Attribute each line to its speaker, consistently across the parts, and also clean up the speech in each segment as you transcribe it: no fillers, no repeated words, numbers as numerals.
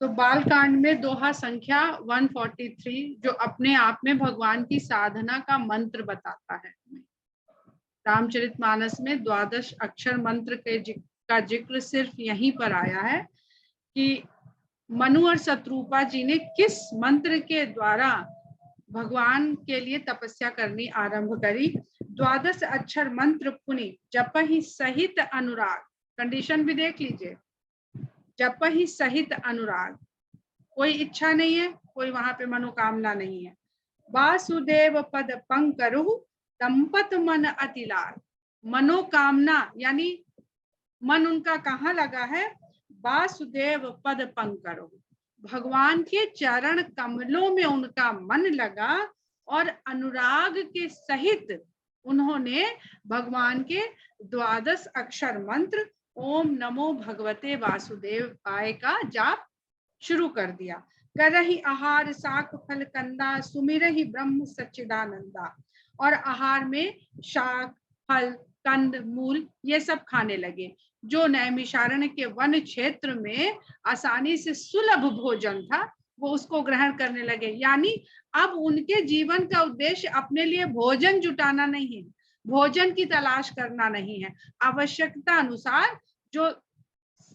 Speaker 1: तो बाल कांड में दोहा संख्या 143 जो अपने आप में भगवान की साधना का मंत्र बताता है। रामचरितमानस में द्वादश अक्षर मंत्र का जिक्र सिर्फ यहीं पर आया है कि मनु और शत्रुपा जी ने किस मंत्र के द्वारा भगवान के लिए तपस्या करनी आरंभ करी। द्वादश अक्षर मंत्र पुनि जप ही सहित अनुराग, कंडीशन भी देख लीजिए, जप ही सहित अनुराग, कोई इच्छा नहीं है, कोई वहां पे मनोकामना नहीं है। वासुदेव पद पंकरु दंपत मन अतिलाल, मनोकामना यानी मन उनका कहाँ लगा है, वासुदेव पद पंकरु, भगवान के चरण कमलों में उनका मन लगा और अनुराग के सहित उन्होंने भगवान के द्वादश अक्षर मंत्र ओम नमो भगवते वासुदेवाय का जाप शुरू कर दिया। करहि आहार शाक फल कंदा सुमिरहि ब्रह्म सच्चिदानंदा, और आहार में शाक फल कंद मूल ये सब खाने लगे। जो नैमिषारण्य के वन क्षेत्र में आसानी से सुलभ भोजन था वो उसको ग्रहण करने लगे। यानी अब उनके जीवन का उद्देश्य अपने लिए भोजन जुटाना नहीं है, भोजन की तलाश करना नहीं है, आवश्यकता अनुसार जो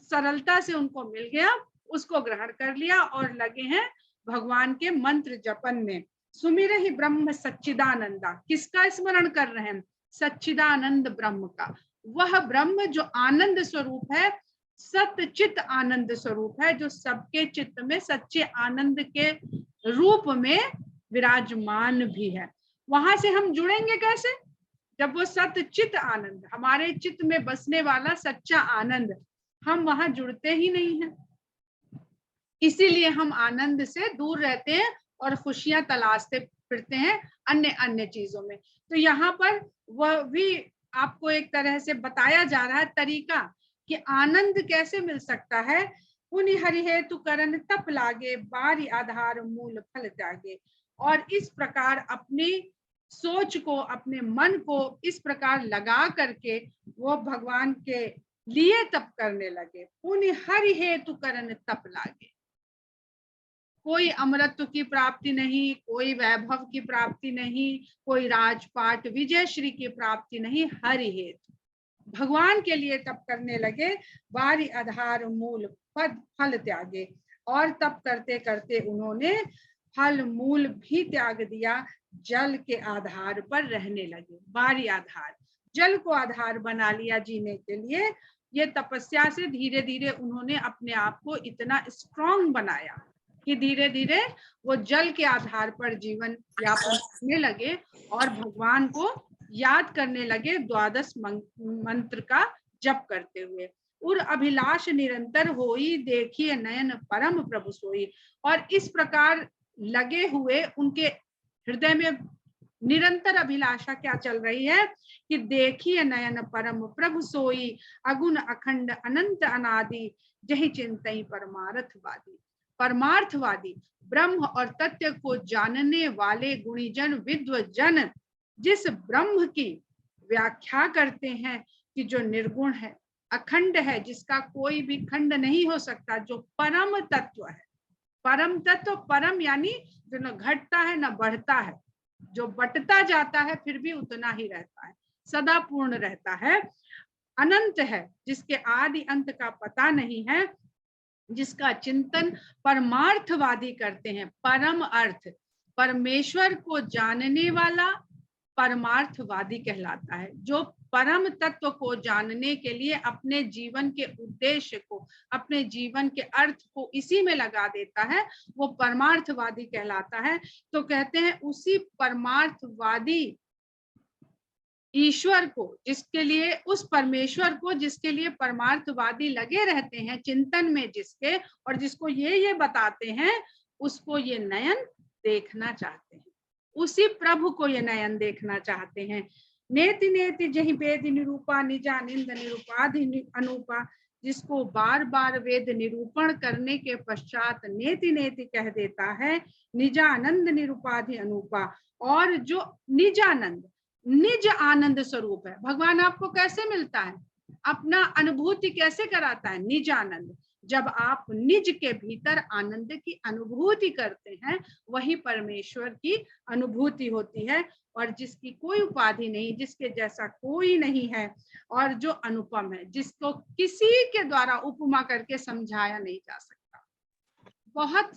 Speaker 1: सरलता से उनको मिल गया उसको ग्रहण कर लिया और लगे हैं भगवान के मंत्र जपन में। सुमिरहि ब्रह्म सच्चिदानंदा, किसका स्मरण कर रहे हैं, सच्चिदानंद ब्रह्म का। वह ब्रह्म जो आनंद स्वरूप है, सतचित आनंद स्वरूप है, जो सबके चित्त में सच्चे आनंद के रूप में विराजमान भी है। वहां से हम जुड़ेंगे कैसे, जब वो सतचित आनंद, हमारे चित्त में बसने वाला सच्चा आनंद, हम वहां जुड़ते ही नहीं हैं, इसीलिए हम आनंद से दूर रहते हैं और खुशियां तलाशते फिरते हैं अन्य अन्य चीजों में। तो यहाँ पर वह भी आपको एक तरह से बताया जा रहा है तरीका कि आनंद कैसे मिल सकता है। पुनि हरि हेतु करन तप लागे बारी आधार मूल फल त्यागे, और इस प्रकार अपनी सोच को, अपने मन को इस प्रकार लगा करके वो भगवान के लिए तप करने लगे। पुनि हरि हेतु करन तप लागे, कोई अमरत्व की प्राप्ति नहीं, कोई वैभव की प्राप्ति नहीं, कोई राजपाट विजय श्री की प्राप्ति नहीं, हरि हेतु भगवान के लिए तप करने लगे। बारी आधार मूल पद फल त्यागे, और तप करते करते उन्होंने फल मूल भी त्याग दिया, जल के आधार पर रहने लगे। बारी आधार, जल को आधार बना लिया जीने के लिए। ये तपस्या से धीरे धीरे उन्होंने अपने आप को इतना स्ट्रॉन्ग बनाया कि धीरे धीरे वो जल के आधार पर जीवन यापन करने लगे और भगवान को याद करने लगे, द्वादश मंत्र का जप करते हुए। उर अभिलाष निरंतर होई देखिए नयन परम प्रभु सोई, और इस प्रकार लगे हुए उनके हृदय में निरंतर अभिलाषा क्या चल रही है कि देखिए नयन परम प्रभु सोई, अगुण अखंड अनंत अनादि जहि चिंतई परमार्थवादी। परमार्थवादी ब्रह्म और तत्व को जानने वाले गुणीजन विद्वजन जिस ब्रह्म की व्याख्या करते हैं कि जो निर्गुण है, अखंड है, जिसका कोई भी खंड नहीं हो सकता, जो परम तत्व है। परम तत्व, परम यानी जो न घटता है न बढ़ता है, जो बटता जाता है फिर भी उतना ही रहता है, सदा पूर्ण रहता है। अनंत है, जिसके आदि अंत का पता नहीं है, जिसका चिंतन परमार्थवादी करते हैं। परम अर्थ, परमेश्वर को जानने वाला परमार्थवादी कहलाता है। जो परम तत्व को जानने के लिए अपने जीवन के उद्देश्य को, अपने जीवन के अर्थ को इसी में लगा देता है, वो परमार्थवादी कहलाता है। तो कहते हैं उसी परमार्थवादी ईश्वर को, जिसके लिए, उस परमेश्वर को जिसके लिए परमार्थवादी लगे रहते हैं चिंतन में जिसके, और जिसको ये बताते हैं, उसको ये नयन देखना चाहते हैं, उसी प्रभु को ये नयन देखना चाहते हैं। नेति नेति जहि वेद निरूपा निजानंद निरूपाधि अनूपा, जिसको बार बार वेद निरूपण करने के पश्चात नेति नेति कह देता है, निजानंद निरूपाधि अनूपा। और जो निजानंद, निज आनंद स्वरूप है, भगवान आपको कैसे मिलता है, अपना अनुभूति कैसे कराता है? निज आनंद। जब आप निज के भीतर आनंद की अनुभूति करते हैं, वही परमेश्वर की अनुभूति होती है, और जिसकी कोई उपाधि नहीं, जिसके जैसा कोई नहीं है, और जो अनुपम है, जिसको किसी के द्वारा उपमा करके समझाया नहीं जा सकता। बहुत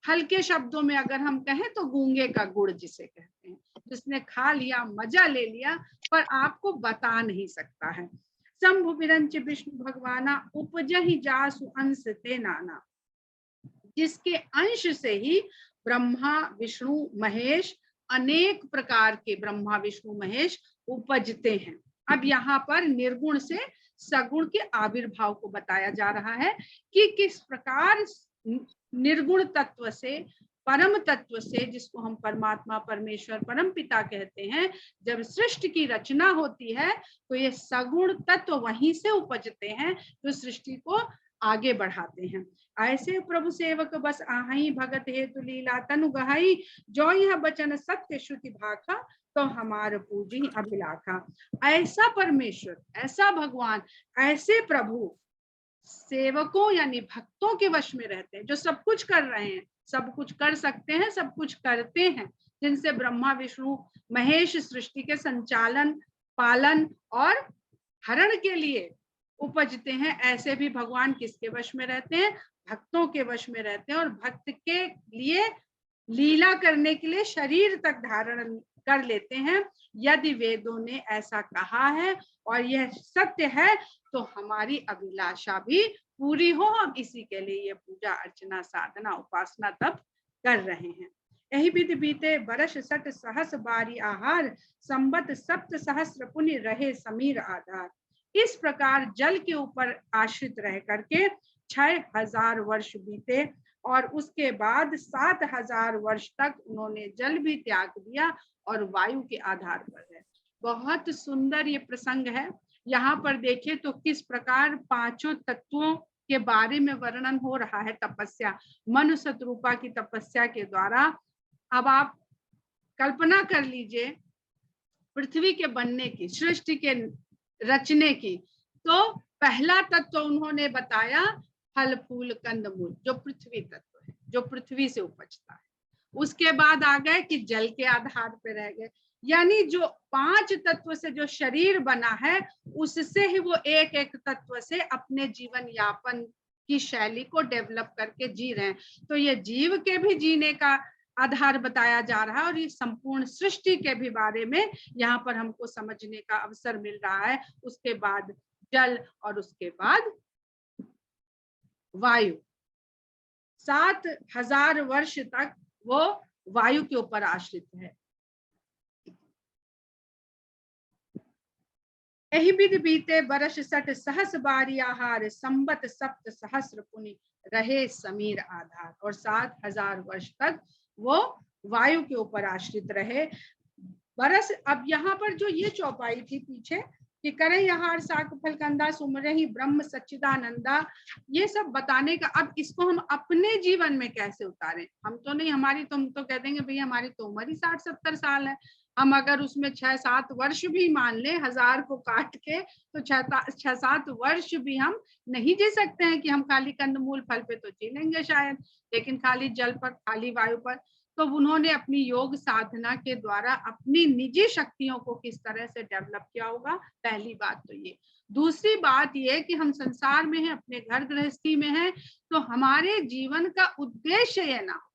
Speaker 1: हल्के शब्दों में अगर हम कहें तो गूंगे का गुड़ जिसे कहते हैं, जिसने खा लिया, मजा ले लिया, पर आपको बता नहीं सकता है। शंभु बिरंच विष्णु भगवाना उपजहि जासु अंश ते नाना। जिसके अंश से ही ब्रह्मा विष्णु महेश, अनेक प्रकार के ब्रह्मा विष्णु महेश उपजते हैं। अब यहाँ पर निर्गुण से सगुण के आविर्भाव को बताया जा रहा है कि किस प्रकार निर्गुण तत्व से, परम तत्व से, जिसको हम परमात्मा, परमेश्वर, परम पिता कहते हैं, जब सृष्टि की रचना होती है तो ये सगुण तत्व वहीं से उपजते हैं, जो सृष्टि को आगे बढ़ाते हैं। ऐसे प्रभु सेवक बस आहई, भगत हेतु लीला तनु गहाई, जो यह बचन सत्य श्रुति भाखा, तो हमार पूजी अभिलाखा। ऐसा परमेश्वर, ऐसा भगवान, ऐसे प्रभु सेवकों यानी भक्तों के वश में रहते हैं, जो सब कुछ कर रहे हैं, सब कुछ कर सकते हैं, सब कुछ करते हैं, जिनसे ब्रह्मा विष्णु महेश सृष्टि के संचालन, पालन और हरण के लिए उपजते हैं। ऐसे भी भगवान किसके वश में रहते हैं? भक्तों के वश में रहते हैं, और भक्त के लिए लीला करने के लिए शरीर तक धारण कर लेते हैं। यदि वेदों ने ऐसा कहा है और यह सत्य है, तो हमारी अभिलाषा भी पूरी हो। हम इसी के लिए ये पूजा अर्चना, साधना, उपासना तप कर रहे हैं। यही विधि बीते बरस सठ सहस बारी आहार, संबत सप्त सहस्र पुण्य रहे समीर आधार। इस प्रकार जल के ऊपर आश्रित रह करके 6000 वर्ष बीते, और उसके बाद 7000 वर्ष तक उन्होंने जल भी त्याग दिया और वायु के आधार पर है। बहुत सुंदर ये प्रसंग है। यहाँ पर देखें तो किस प्रकार पांचों तत्वों के बारे में वर्णन हो रहा है तपस्या, मनु शतरूपा की तपस्या के द्वारा। अब आप कल्पना कर लीजिए पृथ्वी के बनने की, सृष्टि के रचने की, तो पहला तत्व उन्होंने बताया फल फूल कंद मूल, जो पृथ्वी तत्व है, जो पृथ्वी से उपजता है। उसके बाद आ गए कि जल के आधार पे रह गए, यानी जो 5 तत्व से जो शरीर बना है, उससे ही वो एक एक तत्व से अपने जीवन यापन की शैली को डेवलप करके जी रहे हैं। तो ये जीव के भी जीने का आधार बताया जा रहा है, और ये संपूर्ण सृष्टि के भी बारे में यहाँ पर हमको समझने का अवसर मिल रहा है। उसके बाद जल, और उसके बाद वायु। 7000 वर्ष तक वो वायु के ऊपर आश्रित है। यही विधि बीते बरस सठ सहस बारी आहार, संबत सप्त सहस्र पुनि रहे समीर आधार। और 7000 वर्ष तक वो वायु के ऊपर आश्रित रहे। बरस, अब यहाँ पर जो ये चौपाई थी पीछे कि करे यहार साक फल कंदा, सुमरे ही ब्रह्म सच्चिदानंदा, ये सब बताने का, अब इसको हम अपने जीवन में कैसे उतारें? हम तो नहीं, हमारी तुम तो कह देंगे भैया हमारी तो उम्र ही 60-70 साल है, हम अगर उसमें 6-7 वर्ष भी मान ले, 1000 को काट के, तो 6-7 वर्ष भी हम नहीं जी सकते हैं कि हम खाली कंदमूल फल पे तो जी लेंगे शायद, लेकिन खाली जल पर, खाली वायु पर। तो उन्होंने अपनी योग साधना के द्वारा अपनी निजी शक्तियों को किस तरह से डेवलप किया होगा, पहली बात तो ये। दूसरी बात ये कि हम संसार में हैं, अपने घर गृहस्थी में हैं, तो हमारे जीवन का उद्देश्य ये ना हो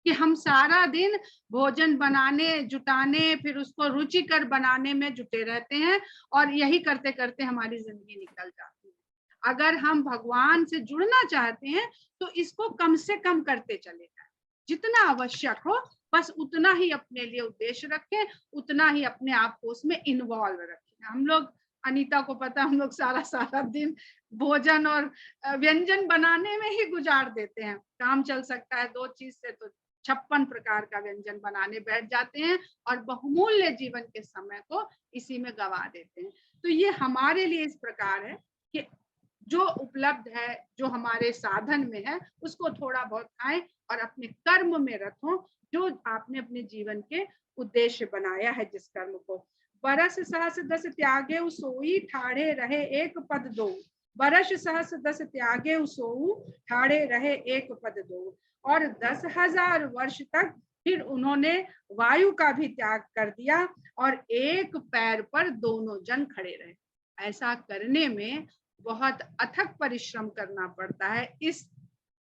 Speaker 1: कि हम सारा दिन भोजन बनाने, जुटाने, फिर उसको रुचिकर बनाने में जुटे रहते हैं, और यही करते करते हमारी जिंदगी निकल जाती है। अगर हम भगवान से जुड़ना चाहते हैं तो इसको कम से कम करते चले जाएं, जितना आवश्यक हो बस उतना ही अपने लिए उद्देश्य रखें, उतना ही अपने आप को उसमें इन्वॉल्व रखें। हम लोग, अनीता को पता, हम लोग सारा सारा दिन भोजन और व्यंजन बनाने में ही गुजार देते हैं। काम चल सकता है 2 चीज से तो 56 प्रकार का व्यंजन बनाने बैठ जाते हैं, और बहुमूल्य जीवन के समय को इसी में गवा देते हैं। तो ये हमारे लिए इस प्रकार है कि जो उपलब्ध है, जो हमारे साधन में है, उसको थोड़ा बहुत खाएं और अपने कर्म में रखो, जो आपने अपने जीवन के उद्देश्य बनाया है, जिस कर्म को। बरस सहस दस त्यागे सोई ठाड़े रहे एक पद दो। बरस सहस दस त्यागे सोऊ ठाड़े रहे एक पद दो। और 10,000 वर्ष तक फिर उन्होंने वायु का भी त्याग कर दिया और एक पैर पर दोनों जन खड़े रहे। ऐसा करने में बहुत अथक परिश्रम करना पड़ता है। इस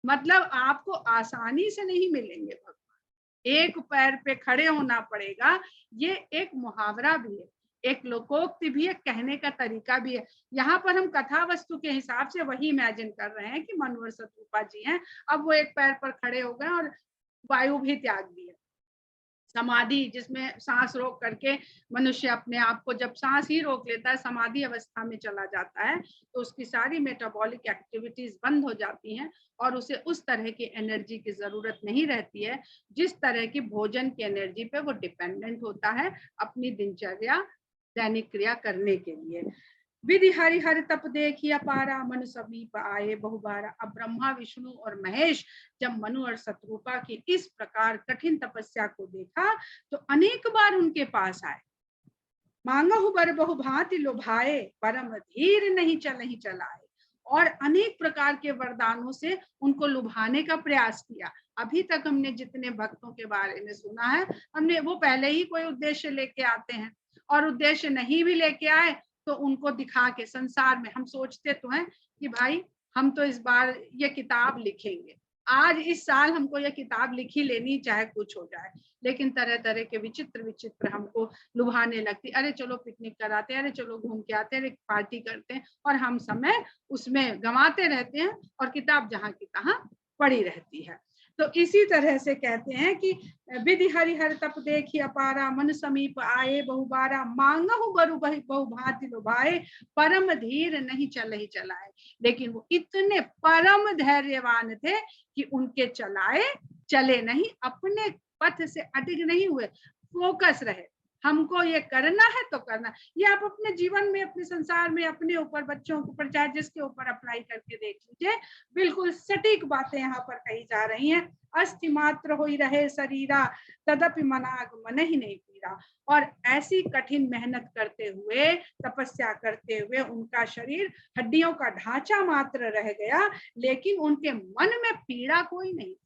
Speaker 1: मतलब आपको आसानी से नहीं मिलेंगे भगवान, एक पैर पे खड़े होना पड़ेगा। ये एक मुहावरा भी है, एक लोकोक्ति भी है, कहने का तरीका भी है। यहाँ पर हम कथा वस्तु के हिसाब से वही इमेजिन कर रहे हैं कि मनोहर सतरूपा जी हैं, अब वो एक पैर पर खड़े हो गए और वायु भी त्याग दी है। समाधि, जिसमें सांस रोक करके मनुष्य अपने आप को, जब सांस ही रोक लेता है, समाधि अवस्था में चला जाता है, तो उसकी सारी मेटाबॉलिक एक्टिविटीज बंद हो जाती हैं और उसे उस तरह की एनर्जी की जरूरत नहीं रहती है जिस तरह की भोजन की एनर्जी पे वो डिपेंडेंट होता है अपनी दिनचर्या दैनिक क्रिया करने के लिए। विधि हरिहर तप देखी अपारा मन समीप आए बहुबारा। अब ब्रह्मा विष्णु और महेश जब मनु और शत्रुपा की इस प्रकार कठिन तपस्या को देखा तो अनेक बार उनके पास आए। मांगहु बर बहु भांति लुभाए परम धीर नहीं चलहि चलाए। और अनेक प्रकार के वरदानों से उनको लुभाने का प्रयास किया। अभी तक हमने जितने भक्तों के बारे में सुना है, हमने वो पहले ही कोई उद्देश्य लेके आते हैं, और उद्देश्य नहीं भी लेके आए तो उनको दिखा के संसार में हम सोचते तो हैं कि भाई हम तो इस बार ये किताब लिखेंगे, आज इस साल हमको ये किताब लिखी लेनी, चाहे कुछ हो जाए। लेकिन तरह तरह के विचित्र विचित्र हमको लुभाने लगती, अरे चलो पिकनिक कराते हैं, अरे चलो घूम के आते हैं, अरे पार्टी करते हैं, और हम समय उसमें गंवाते रहते हैं और किताब जहाँ की तहाँ पड़ी रहती है। तो इसी तरह से कहते हैं कि विधि हरिहर तप देखी अपारा मन समीप आए बहुबारा। मांगहु बरु बहु भांति लुभाए परम धीर नहीं चलहि चलाए। लेकिन वो इतने परम धैर्यवान थे कि उनके चले नहीं, अपने पथ से अटक नहीं हुए, फोकस रहे, हमको ये करना है तो करना। ये आप अपने जीवन में, अपने संसार में, अपने ऊपर, बच्चों के ऊपर, चाहे जिसके ऊपर अप्लाई करके देख लीजिए, बिल्कुल सटीक बातें यहाँ पर कही जा रही हैं। अस्थि मात्र होई रहे शरीरा तदपि मनाग मन ही नहीं पीरा। और ऐसी कठिन मेहनत करते हुए, तपस्या करते हुए उनका शरीर हड्डियों का ढांचा मात्र रह गया, लेकिन उनके मन में पीड़ा कोई नहीं थी,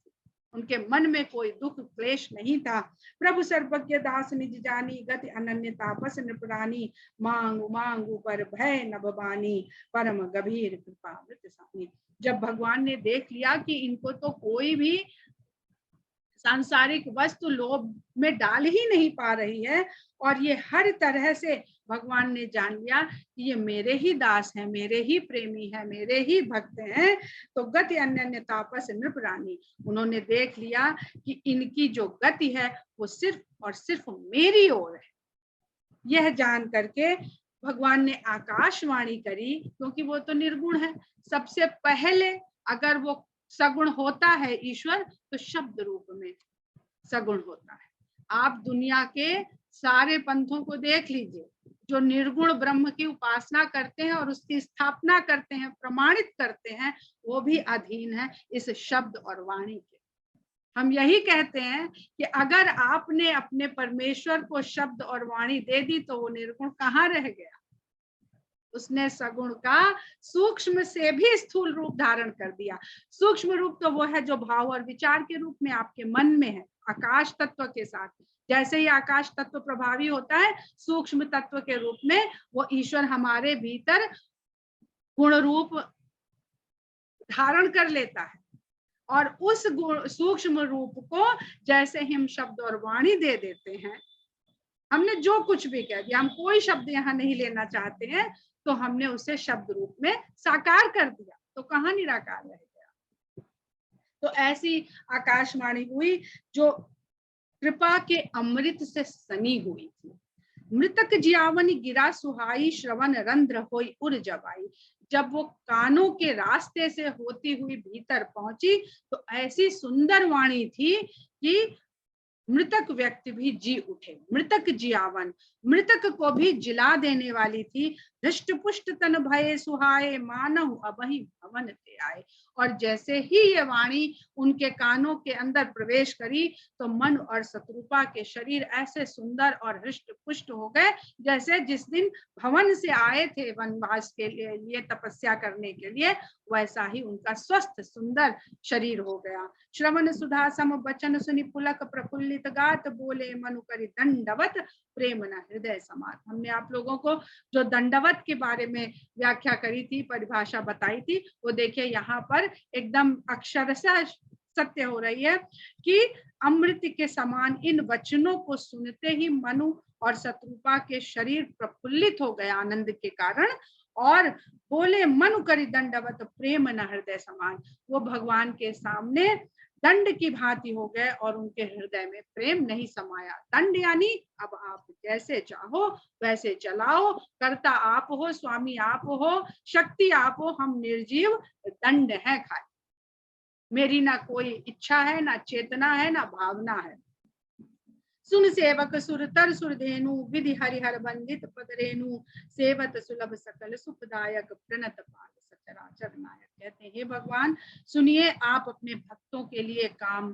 Speaker 1: उनके मन में कोई दुख क्लेश नहीं था। प्रभु सर्वज्ञ दास निज जानी गति अनन्य तापस नृपरानी। मांगू मांगू पर भय न भवानी परम गंभीर कृपा मृत सानी। जब भगवान ने देख लिया कि इनको तो कोई भी सांसारिक वस्तु लोभ में डाल ही नहीं पा रही है, और ये हर तरह से भगवान ने जान लिया कि ये मेरे ही दास हैं, मेरे ही प्रेमी हैं, मेरे ही भक्त हैं, तो गति अन्य तापस नृपरानी। उन्होंने देख लिया कि इनकी जो गति है वो सिर्फ और सिर्फ मेरी ओर है। यह जान करके भगवान ने आकाशवाणी करी, क्योंकि वो तो निर्गुण है। सबसे पहले अगर वो सगुण होता है ईश्वर, तो शब्द रूप में सगुण होता है। आप दुनिया के सारे पंथों को देख लीजिए, जो निर्गुण ब्रह्म की उपासना करते हैं और उसकी स्थापना करते हैं, प्रमाणित करते हैं, वो भी अधीन है इस शब्द और वाणी के। हम यही कहते हैं कि अगर आपने अपने परमेश्वर को शब्द और वाणी दे दी तो वो निर्गुण कहाँ रह गया। उसने सगुण का सूक्ष्म से भी स्थूल रूप धारण कर दिया। सूक्ष्म रूप तो वो है जो भाव और विचार के रूप में आपके मन में है, आकाश तत्व के साथ। जैसे ही आकाश तत्व प्रभावी होता है, सूक्ष्म तत्व के रूप में वो ईश्वर हमारे भीतर गुण रूप धारण कर लेता है, और उस सूक्ष्म रूप को जैसे हम शब्द और वाणी दे देते हैं, हमने जो कुछ भी कह दिया, हम कोई शब्द यहाँ नहीं लेना चाहते हैं, तो हमने उसे शब्द रूप में साकार कर दिया, तो कहाँ निराकार रह गया। तो ऐसी आकाशवाणी हुई जो कृपा के अमृत से सनी हुई थी। मृतक जियावनी गिरा सुहाई श्रवण रंध्र होई उर जबाई। जब वो कानों के रास्ते से होती हुई भीतर पहुंची तो ऐसी सुंदर वाणी थी कि मृतक व्यक्ति भी जी उठे। मृतक जियावन, मृतक को भी जिला देने वाली थी। धृष्ट पुष्ट तन भये सुहाए मानव अबहि भवन ते आए। और जैसे ही ये वाणी उनके कानों के अंदर प्रवेश करी तो मन और शत्रुपा के शरीर ऐसे सुंदर और हृष्ट पुष्ट हो गए जैसे जिस दिन भवन से आए थे वनवास के लिए तपस्या करने के लिए, वैसा ही उनका स्वस्थ सुंदर शरीर हो गया। श्रवण सुधा सम बचन सुनि पुलक प्रफुल्लित गात बोले मनु करि दंडवत प्रेम न हृदय समात। हमने आप लोगों को जो दंडवत के बारे में व्याख्या करी थी, परिभाषा बताई थी, वो देखिए यहाँ पर एकदम अक्षरशः सत्य हो रही है कि अमृत के समान इन वचनों को सुनते ही मनु और शत्रुपा के शरीर प्रफुल्लित हो गए आनंद के कारण, और बोले मनु करि दंडवत प्रेम न हृदय समान। वो भगवान के सामने दंड की भांति हो गए और उनके हृदय में प्रेम नहीं समाया। दंड यानी अब आप जैसे चाहो वैसे चलाओ, कर्ता आप हो, स्वामी आप हो, शक्ति आप हो, हम निर्जीव दंड है खाली, मेरी ना कोई इच्छा है, ना चेतना है, ना भावना है। सुन सेवक सुरतर सुरधेनु विधि हरिहर बंदित पदरेनु सेवत सुलभ सकल सुखदायक प्रणत पाल सचराचर नायक। कहते हैं हे भगवान सुनिए, आप अपने भक्तों के लिए काम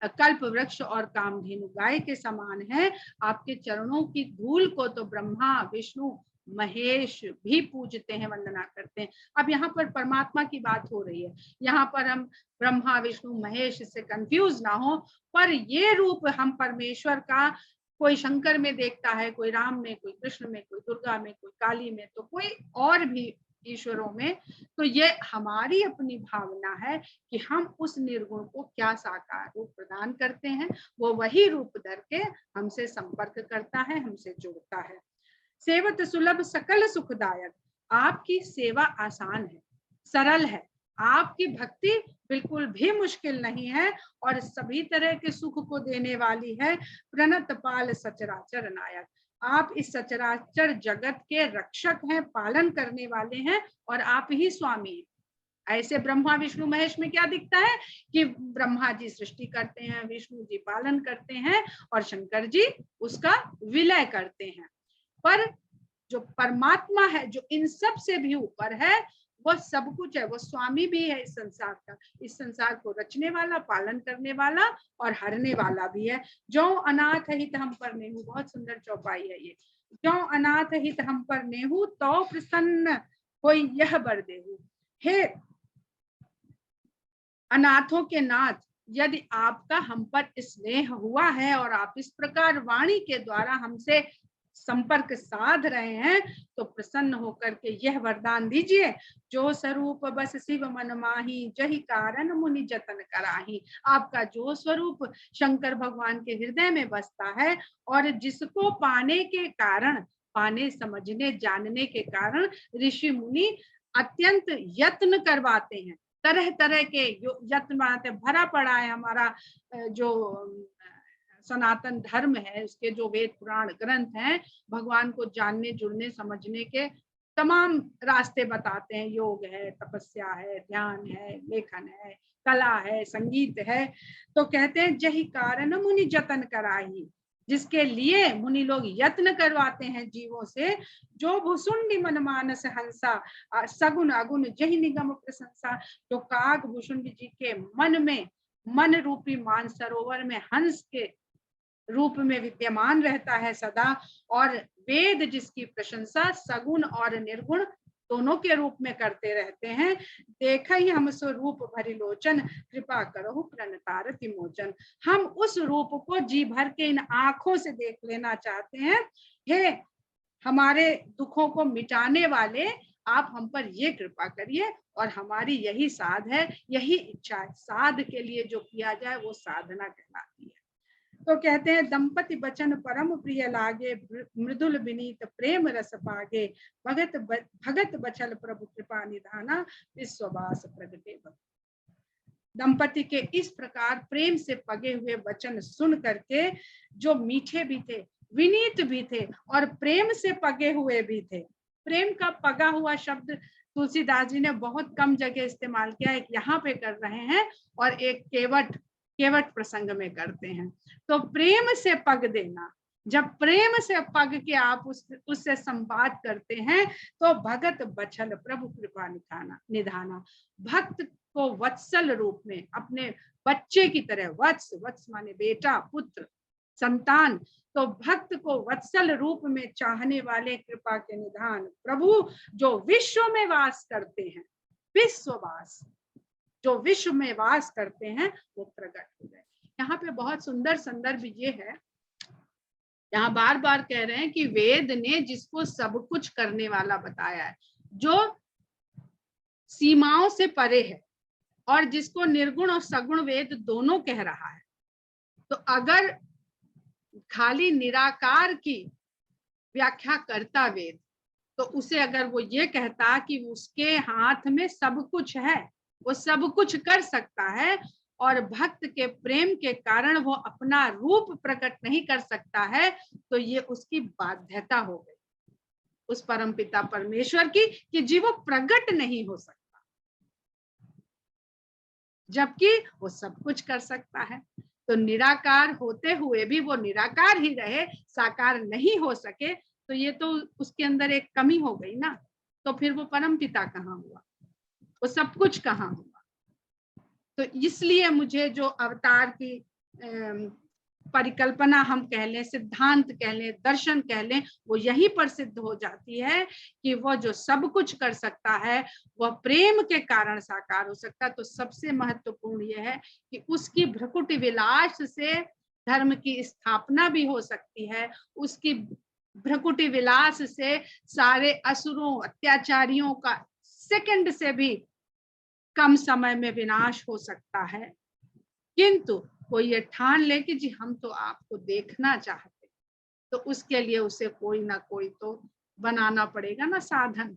Speaker 1: कल्प वृक्ष और कामधेनु गाय के समान है। आपके चरणों की धूल को तो ब्रह्मा विष्णु महेश भी पूजते हैं, वंदना करते हैं। अब यहाँ पर परमात्मा की बात हो रही है, यहाँ पर हम ब्रह्मा विष्णु महेश से कंफ्यूज ना हो, पर ये रूप हम परमेश्वर का कोई शंकर में देखता है, कोई राम में, कोई कृष्ण में, कोई दुर्गा में, कोई काली में, तो कोई और भी ईश्वरों में, तो ये हमारी अपनी भावना है कि हम उस निर्गुण को क्या साकार रूप प्रदान करते हैं, वो वही रूप धर के हमसे संपर्क करता है, हमसे जुड़ता है। सेवत सुलभ सकल सुखदायक, आपकी सेवा आसान है, सरल है, आपकी भक्ति बिल्कुल भी मुश्किल नहीं है और सभी तरह के सुख को देने वाली है। प्रणत पाल सचराचर नायक, आप इस सचराचर जगत के रक्षक हैं, पालन करने वाले हैं और आप ही स्वामी हैं। ऐसे ब्रह्मा विष्णु महेश में क्या दिखता है कि ब्रह्मा जी सृष्टि करते हैं, विष्णु जी पालन करते हैं और शंकर जी उसका विलय करते हैं। पर जो परमात्मा है, जो इन सब से भी ऊपर है, वो सब कुछ है, वो स्वामी भी है इस संसार का, इस संसार को रचने वाला, पालन करने वाला और हरने वाला भी है। जो अनाथ हित हम पर नेहु, बहुत सुंदर चौपाई है ये। जो अनाथ हित हम पर नेहु तो प्रसन्न कोई यह बर देहु। हे अनाथों के नाथ, यदि आपका हम पर स्नेह हुआ है और आप इस प्रकार वाणी के द्वारा हमसे संपर्क साध रहे हैं, तो प्रसन्न होकर के यह वरदान दीजिए, जो स्वरूप बस शिव मन माही जहि कारण मुनि जतन कराही। आपका जो स्वरूप शंकर भगवान के हृदय में बसता है और जिसको पाने के कारण, पाने समझने जानने के कारण ऋषि मुनि अत्यंत यत्न करवाते हैं, तरह तरह के यत्न बनाते, भरा पड़ा है हमारा जो सनातन धर्म है, उसके जो वेद पुराण ग्रंथ हैं, भगवान को जानने जुड़ने समझने के तमाम रास्ते बताते हैं। योग है, तपस्या है, ध्यान है, लेखन है, कला है, संगीत है। तो कहते हैं जहि कारण मुनि जतन कराही, जिसके लिए मुनि लोग यत्न करवाते हैं जीवों से। जो भुसुंडी मन मानस हंसा सगुन अगुन जहि निगम प्रशंसा, जो काग भुसुंडी जी के मन में, मन रूपी मान सरोवर में हंस के रूप में विद्यमान रहता है सदा, और वेद जिसकी प्रशंसा सगुण और निर्गुण दोनों के रूप में करते रहते हैं। देखा ही हम स्वरूप भरी लोचन कृपा करो प्रणतार तिमोचन। हम उस रूप को जी भर के इन आंखों से देख लेना चाहते हैं। हे हमारे दुखों को मिटाने वाले, आप हम पर ये कृपा करिए, और हमारी यही साध है, यही इच्छा है। साध के लिए जो किया जाए वो साधना कहलाती है। तो कहते हैं दंपति बचन परम प्रिय लागे, मृदुल विनीत प्रेम रस पागे, भगत बचल प्रभु कृपा निधाना, विश्ववास प्रगटे। दंपति के इस प्रकार प्रेम से पगे हुए वचन सुन करके, जो मीठे भी थे, विनीत भी थे और प्रेम से पगे हुए भी थे। प्रेम का पगा हुआ शब्द तुलसीदास जी ने बहुत कम जगह इस्तेमाल किया, एक यहाँ पे कर रहे हैं और एक केवट प्रसंग में करते हैं। तो प्रेम से पग देना, जब प्रेम से पग के आप उससे संवाद करते हैं तो भगत बछल प्रभु कृपा निधाना। भक्त को वत्सल रूप में अपने बच्चे की तरह, वत्स माने बेटा, पुत्र, संतान, तो भक्त को वत्सल रूप में चाहने वाले कृपा के निधान प्रभु जो विश्व में वास करते हैं, विश्ववास, जो विश्व में वास करते हैं वो प्रकट हो गए। यहाँ पे बहुत सुंदर संदर्भ ये है, यहाँ बार बार कह रहे हैं कि वेद ने जिसको सब कुछ करने वाला बताया है, जो सीमाओं से परे है, और जिसको निर्गुण और सगुण वेद दोनों कह रहा है। तो अगर खाली निराकार की व्याख्या करता वेद, तो उसे अगर वो ये कहता कि उसके हाथ में सब कुछ है, वो सब कुछ कर सकता है, और भक्त के प्रेम के कारण वो अपना रूप प्रकट नहीं कर सकता है, तो ये उसकी बाध्यता हो गई उस परमपिता परमेश्वर की कि जी वो प्रकट नहीं हो सकता, जबकि वो सब कुछ कर सकता है। तो निराकार होते हुए भी वो निराकार ही रहे, साकार नहीं हो सके, तो ये तो उसके अंदर एक कमी हो गई ना। तो फिर वो परमपिता कहाँ हुआ, वो सब कुछ कहाँ हुआ। तो इसलिए मुझे जो अवतार की परिकल्पना हम कह लें, सिद्धांत कह लें, दर्शन कह लें, वो यहीं पर सिद्ध हो जाती है कि वो जो सब कुछ कर सकता है वह प्रेम के कारण साकार हो सकता है। तो सबसे महत्वपूर्ण यह है कि उसकी भ्रकुटी विलास से धर्म की स्थापना भी हो सकती है, उसकी भ्रकुटी विलास से सारे असुरों, अत्याचारियों का सेकंड से भी कम समय में विनाश हो सकता है। किंतु कोई ये ठान ले कि जी हम तो आपको देखना चाहते, तो उसके लिए उसे कोई ना कोई तो बनाना पड़ेगा ना साधन,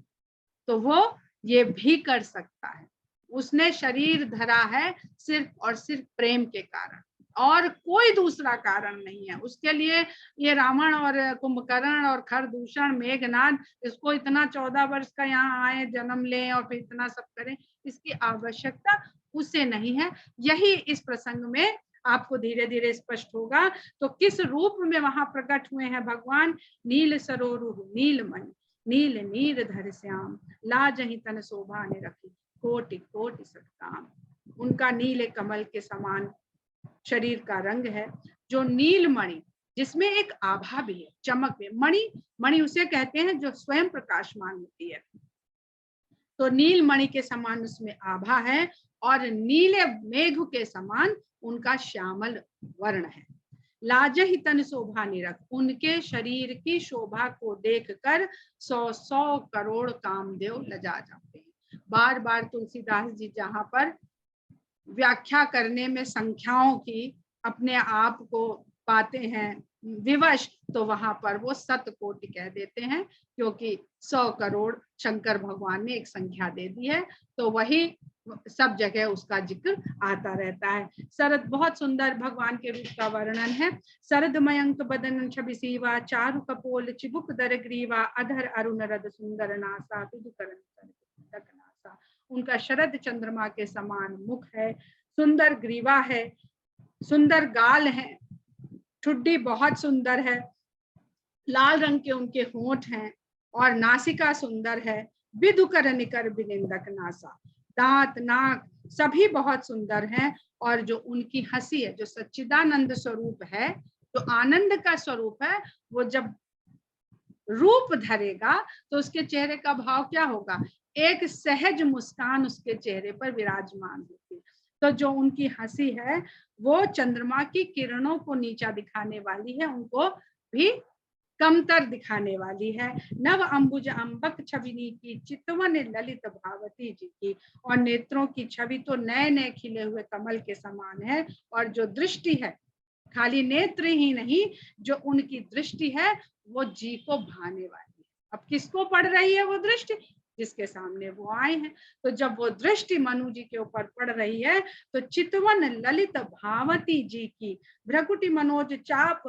Speaker 1: तो वो ये भी कर सकता है। उसने शरीर धरा है सिर्फ और सिर्फ प्रेम के कारण, और कोई दूसरा कारण नहीं है उसके लिए। ये रावण और कुंभकर्ण और खरदूषण, मेघनाद, इसको इतना 14 वर्ष का यहाँ आए, जन्म लें और फिर इतना सब करें, इसकी आवश्यकता उसे नहीं है। यही इस प्रसंग में आपको धीरे धीरे स्पष्ट होगा। तो किस रूप में वहां प्रकट हुए हैं भगवान? नील सरोरु नीलमणि, नील नीर धर श्याम, लाजहि तन शोभा ने रखी, कोटि कोटि सत्काम। उनका नीले कमल के समान शरीर का रंग है, जो नीलमणि, जिसमें एक आभा भी है, चमक भी। मणि उसे कहते हैं जो स्वयं प्रकाशमान होती है। तो नीलमणि के समान उसमें आभा है, और नीले मेघ के समान उनका श्यामल वर्ण है। लाजहि तन शोभा निरख, उनके शरीर की शोभा को देखकर 100 करोड़ कामदेव लजा जाते हैं। बार बार तुलसीदास जी जहां पर व्याख्या करने में संख्याओं की अपने आप को पाते हैं विवश, तो वहां पर वो 7 कोटि कह देते हैं, क्योंकि 100 करोड़ शंकर भगवान ने एक संख्या दे दी है, तो वही सब जगह उसका जिक्र आता रहता है। शरद, बहुत सुंदर भगवान के रूप का वर्णन है। शरद मयंक बदन छवि सीवा, चारु कपोल चिबुक दर ग्रीवा, अधर अरुण रद सुंदर नासा, नासा। उनका शरद चंद्रमा के समान मुख है, सुंदर ग्रीवा है, सुंदर गाल है, ठुड्डी बहुत सुंदर है, लाल रंग के उनके होंठ हैं, और नासिका सुंदर है, विदुकर निकर बिनिंदक नासा। दांत, नाक सभी बहुत सुंदर हैं, और जो उनकी हंसी है, जो सच्चिदानंद स्वरूप है, जो आनंद का स्वरूप है, वो जब रूप धरेगा तो उसके चेहरे का भाव क्या होगा? एक सहज मुस्कान उसके चेहरे पर विराजमान होती है। तो जो उनकी हंसी है वो चंद्रमा की किरणों को नीचा दिखाने वाली है, उनको भी कमतर दिखाने वाली है। नव अंबुज अंबक छविनी की, चितवन ललित भावती जी की, और नेत्रों की छवि तो नए नए खिले हुए कमल के समान है, और जो दृष्टि है, खाली नेत्र ही नहीं, जो उनकी दृष्टि है वो जी को भाने वाली है। अब किसको पड़ रही है वो दृष्टि? जिसके सामने वो आए हैं। तो जब वो दृष्टि मनु जी के ऊपर पड़ रही है तो चितवन ललित भावती जी की भ्रकुटी मनोज चाप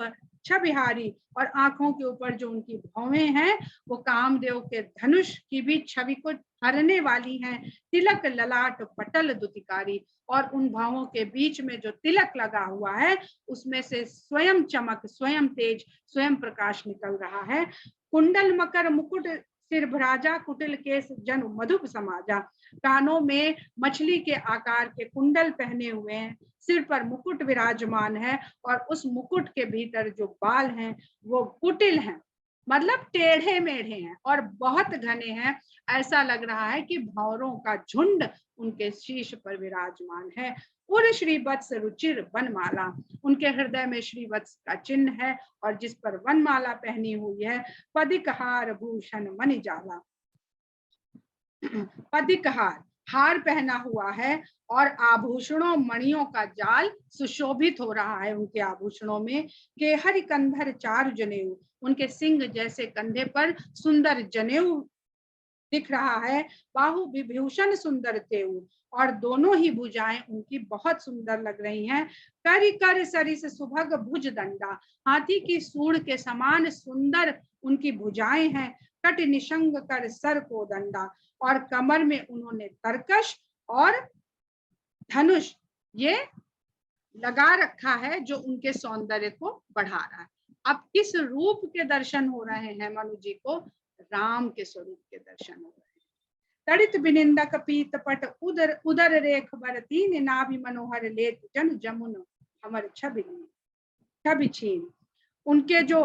Speaker 1: छविहारी, और आंखों के ऊपर जो उनकी भौवें हैं वो कामदेव के धनुष की भी छवि को हरने वाली हैं। तिलक ललाट पटल दुतिकारी, और उन भावों के बीच में जो तिलक लगा हुआ है उसमें से स्वयं चमक, स्वयं तेज, स्वयं प्रकाश निकल रहा है। कुंडल मकर मुकुट सिर भराजा, कुटिल केस जन मधुप समाजा। कानों में मछली के आकार के कुंडल पहने हुए हैं, सिर पर मुकुट विराजमान है, और उस मुकुट के भीतर जो बाल हैं वो कुटिल हैं, मतलब टेढ़े मेढ़े हैं और बहुत घने हैं। ऐसा लग रहा है कि भौरों का झुंड उनके शीश पर विराजमान है। उर श्रीवत्स रुचिर वनमाला, उनके हृदय में श्रीवत्स का चिन्ह है और जिस पर वनमाला पहनी हुई है। पदिक हार भूषण मणिजाला, पदिक हार पहना हुआ है और आभूषणों मणियों का जाल सुशोभित हो रहा है उनके आभूषणों में। केहरि कंधर चारु जनेऊ, उनके सिंह जैसे कंधे पर सुंदर जनेऊ दिख रहा है। बाहु विभूषण सुंदर तेऊ, और दोनों ही भुजाएं उनकी बहुत सुंदर लग रही हैं। करि कर सरिस सुभग भुज दंडा, हाथी की सूंड के समान सुंदर उनकी भुजाएं हैं। कट निशंग कर सर को दंडा, और कमर में उन्होंने तरकश और धनुष ये लगा रखा है जो उनके सौंदर्य को बढ़ा रहा है। अब किस रूप के दर्शन हो रहे हैं मनु जी को? राम के स्वरूप के दर्शन हो रहे हैं। तड़ित बिनिंदक पीत पट उदर उदर रेख बर तीन, नाभि मनोहर लेत जन जमुन हमर छवि छीन। उनके जो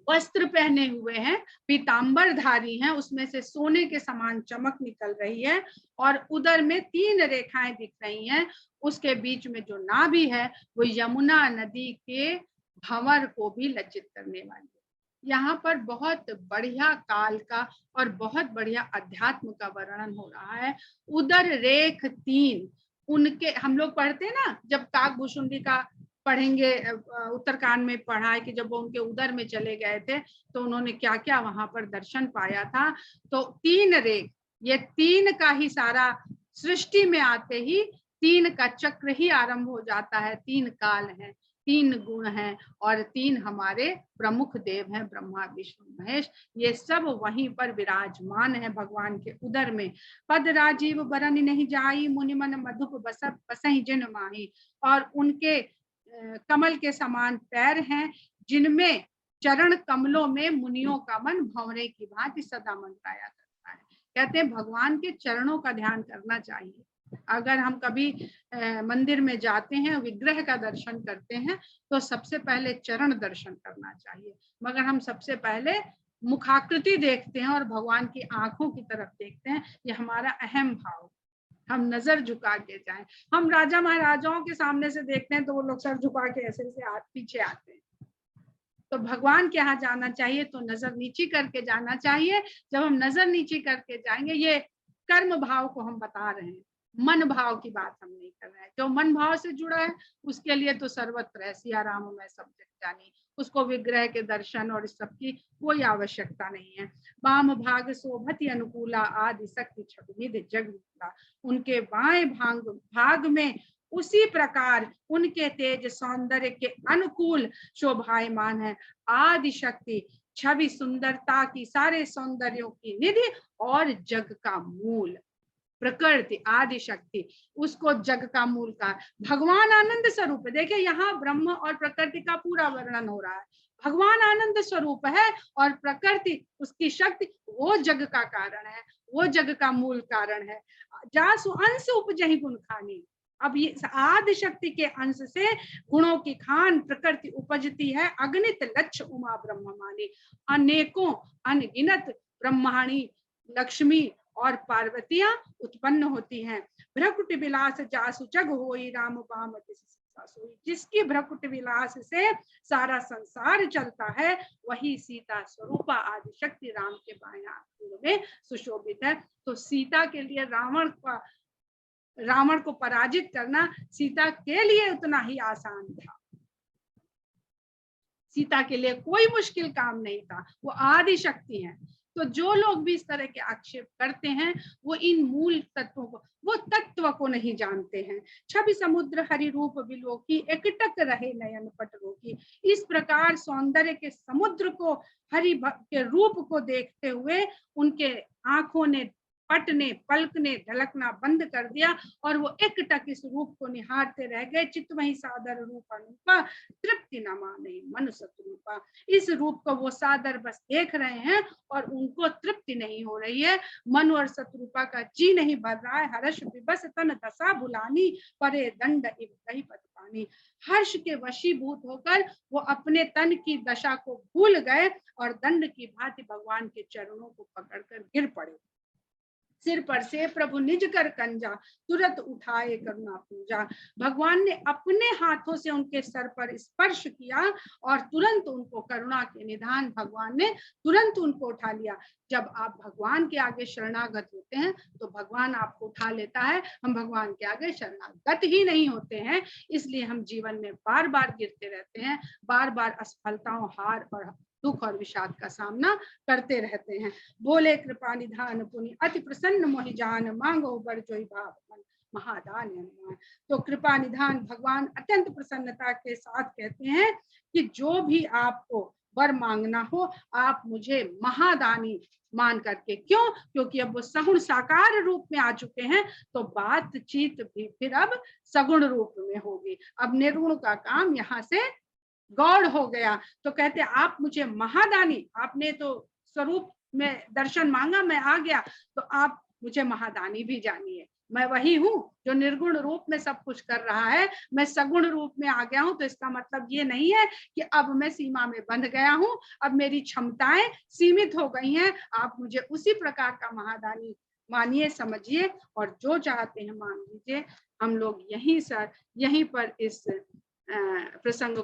Speaker 1: वस्त्र पहने हुए हैं पीतांबर धारी हैं, उसमें से सोने के समान चमक निकल रही है और उदर में 3 रेखाएं दिख रही हैं। उसके बीच में जो नाभि है वो यमुना नदी के भंवर को भी लज्जित करने वाली है। यहाँ पर बहुत बढ़िया काल का और बहुत बढ़िया अध्यात्म का वर्णन हो रहा है। उदर रेख 3, उनके हम लोग पढ़ते हैं ना, जब काकभूषुंडी का पढ़ेंगे, उत्तरकांड में पढ़ा है कि जब वो उनके उदर में चले गए थे तो उन्होंने क्या क्या वहां पर दर्शन पाया था। तो 3 रेख, ये 3 का ही सारा सृष्टि में आते ही 3 का चक्र ही आरंभ हो जाता है। 3 काल हैं, 3 गुण हैं और 3 हमारे प्रमुख देव हैं, ब्रह्मा विष्णु महेश। ये सब वहीं पर विराजमान है भगवान के उदर में। पद राजीव बरन नहीं जाई, मुनि मन मधुप बसत बसहि जिन माही। और उनके कमल के समान पैर हैं जिनमें चरण कमलों में मुनियों का मन भंवरे की भांति सदा मंडराया करता है। कहते हैं भगवान के चरणों का ध्यान करना चाहिए। अगर हम कभी मंदिर में जाते हैं, विग्रह का दर्शन करते हैं तो सबसे पहले चरण दर्शन करना चाहिए, मगर हम सबसे पहले मुखाकृति देखते हैं और भगवान की आंखों की तरफ देखते हैं। ये हमारा अहम भाव, हम नजर झुका के जाएं। हम राजा महाराजाओं के सामने से देखते हैं तो वो लोग सर झुका के ऐसे ऐसे पीछे आते हैं। तो भगवान के यहाँ जाना चाहिए तो नजर नीची करके जाना चाहिए। जब हम नजर नीची करके जाएंगे, ये कर्म भाव को हम बता रहे हैं, मन भाव की बात हम नहीं कर रहे हैं। जो मन भाव से जुड़ा है उसके लिए तो सर्वत्र है, सिया राम मैं सब जग जानी, उसको विग्रह के दर्शन और इस सब की कोई आवश्यकता नहीं है। वाम भाग शोभति अनुकूला, आदि शक्ति छविनिधि जगदीला। उनके बाएं भाग में उसी प्रकार उनके तेज सौंदर्य के अनुकूल शोभायमान है। आदि शक्ति छवि सुंदरता की, सारे सौंदर्यों की निधि और जग का मूल। प्रकृति आदि शक्ति, उसको जग का मूल का भगवान आनंद स्वरूप। देखिए यहाँ ब्रह्म और प्रकृति का पूरा वर्णन हो रहा है। भगवान आनंद स्वरूप है और प्रकृति उसकी शक्ति वो जग का कारण है, वो जग का मूल कारण है। जासु अंश उपजहि गुण खानी। अब ये आदि शक्ति के अंश से गुणों की खान प्रकृति उपजती है। अगणित लक्ष उमा ब्रह्मानी, अनेकों अनगिनत ब्रह्माणी लक्ष्मी और पार्वतियां उत्पन्न होती हैं। भ्रकुट विलास जासु जग होई, राम बाम जिसकी भ्रकुट विलास से सारा संसार चलता है वही सीता स्वरूपा आदि शक्ति राम के बाएं में सुशोभित है। तो सीता के लिए रावण को पराजित करना सीता के लिए उतना ही आसान था। सीता के लिए कोई मुश्किल काम नहीं था। वो आदि शक्ति है, तो जो लोग भी इस तरह के आक्षेप करते हैं वो इन मूल तत्वों को, वो तत्व को नहीं जानते हैं। छवि समुद्र हरि रूप बिलो की, एकटक रहे नयन पट रोकी। इस प्रकार सौंदर्य के समुद्र को, हरि के रूप को देखते हुए उनके आंखों ने, पट ने, पलक ने ढलकना बंद कर दिया और वो एकटक इस रूप को निहारते रह गए। चित्त वही सादर रूप अनूपा, तृप्ति न माने मन सतरूपा। इस रूप को वो सादर बस देख रहे हैं और उनको तृप्ति नहीं हो रही है। मन और सतरूपा का जी नहीं भर रहा है। हर्ष विबस तन दशा भुलानी, परे दंड इव कही पद पानी। हर्ष के वशीभूत होकर वो अपने तन की दशा को भूल गए और दंड की भांति भगवान के चरणों को पकड़कर गिर पड़े। सिर पर से प्रभु निज कर कंजा, तुरंत उठाए करुणा पूजा। भगवान ने अपने हाथों से उनके सर पर स्पर्श किया और तुरंत उनको करुणा के निधान भगवान ने तुरंत उनको उठा लिया। जब आप भगवान के आगे शरणागत होते हैं तो भगवान आपको उठा लेता है। हम भगवान के आगे शरणागत ही नहीं होते हैं, इसलिए हम जीवन में बार बार गिरते रहते हैं, बार बार असफलताओं, हार और दुख और विषाद का सामना करते रहते हैं। बोले कृपा निधान पुनि, अति प्रसन्न मोहि जान, मांगो बर जोई भाव मन, महादान हनुमान। तो कृपा निधान भगवान अत्यंत प्रसन्नता के साथ कहते हैं कि जो भी आपको वर मांगना हो आप मुझे महादानी मान करके, क्यों? क्योंकि अब वो सगुण साकार रूप में आ चुके हैं, तो बातचीत भी फिर अब सगुण रूप में होगी। अब निर्गुण का काम यहाँ से गौड़ हो गया। तो कहते आप मुझे महादानी, आपने तो स्वरूप में दर्शन मांगा, मैं आ गया, तो आप मुझे महादानी भी जानिए। मैं वही हूँ जो निर्गुण रूप में सब कुछ कर रहा है, मैं सगुण रूप में आ गया हूँ। तो इसका मतलब ये नहीं है कि अब मैं सीमा में बंध गया हूँ, अब मेरी क्षमताएं सीमित हो गई हैं। आप मुझे उसी प्रकार का महादानी मानिए, समझिए और जो चाहते हैं मांग लीजिए। हम लोग यहीं पर इस प्रसंग